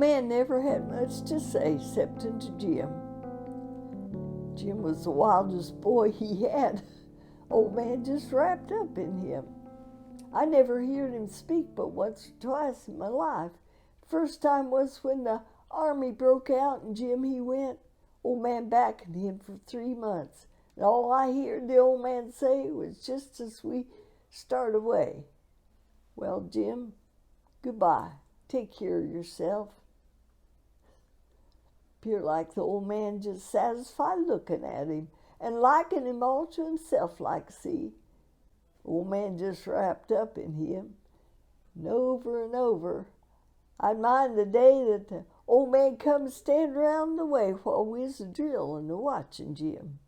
man never had much to say excepting to Jim. Jim was the wildest boy he had. Old man just wrapped up in him. I never heard him speak but once or twice in my life. First time was when the army broke out and Jim he went. Old man backing him for 3 months. And all I heard the old man say was just as we start away, "Well, Jim, goodbye. Take care of yourself." Appeared like the old man just satisfied looking at him and liking him all to himself like see. Old man just wrapped up in him. And over, I'd mind the day that the old man come stand around the way while we was a-drilling and watching Jim.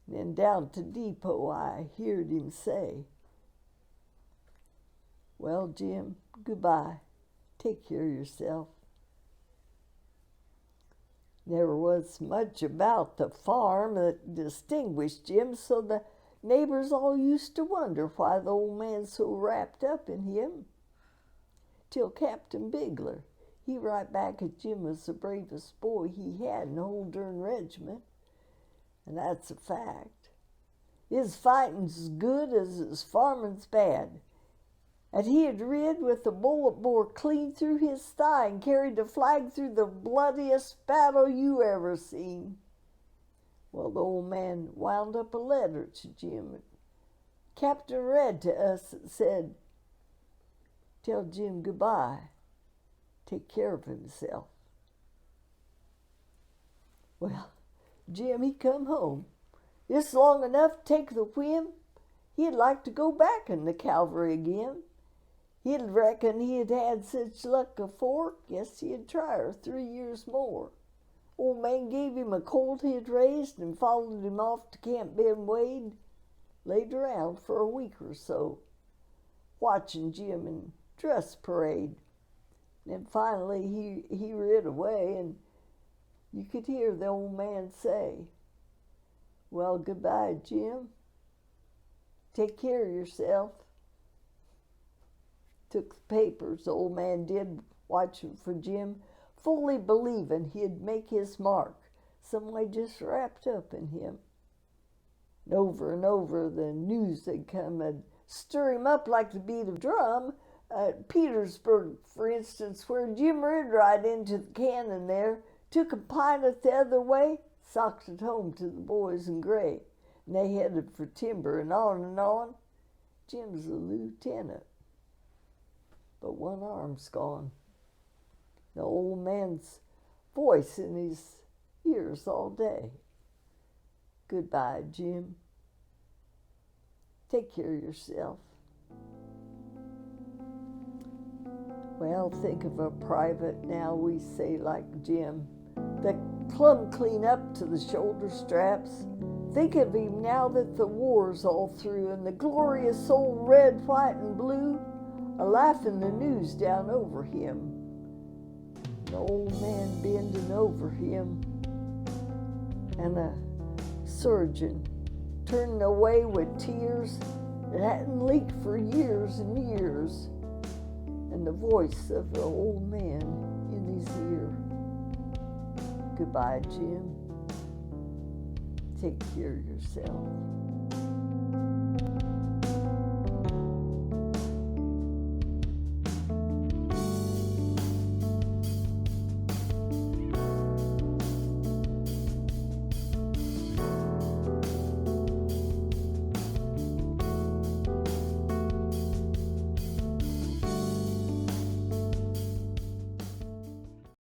Then down to depot I heard him say, "Well, Jim, goodbye. Take care of yourself." There was much about the farm that distinguished Jim, so the neighbors all used to wonder why the old man so wrapped up in him. Till Captain Bigler, he right back at Jim was the bravest boy he had in the whole darn regiment. And that's a fact. His fighting's good as his farming's bad. And he had rid with a bullet bore clean through his thigh and carried the flag through the bloodiest battle you ever seen. Well, the old man wound up a letter to Jim. Captain read to us and said, "Tell Jim goodbye. Take care of himself." Well, Jim, he come home. Just long enough to take the whim. He'd like to go back in the cavalry again. He'd reckon he'd had such luck afore, guess he'd try her 3 years more. Old man gave him a colt he'd raised and followed him off to Camp Ben Wade. Laid around for a week or so, watching Jim in dress parade. Then finally he rid away, and you could hear the old man say, "Well, goodbye, Jim. Take care of yourself." Took the papers, the old man did, watching for Jim, fully believing he'd make his mark, some way just wrapped up in him. And over the news that come and stir him up like the beat of drum. Petersburg, for instance, where Jim rid right into the cannon there, took a pilot the other way, socked it home to the boys in gray, and they headed for timber and on and on. Jim's a lieutenant, but one arm's gone. The old man's voice in his ears all day. Goodbye, Jim. Take care of yourself. Well, think of a private now, we say like Jim, that plumb clean up to the shoulder straps. Think of him now that the war's all through and the glorious old red, white, and blue a laughing the news down over him. The old man bending over him and a surgeon turning away with tears that hadn't leaked for years and years, and the voice of the old man in his ear. Goodbye, Jim. Take care of yourself.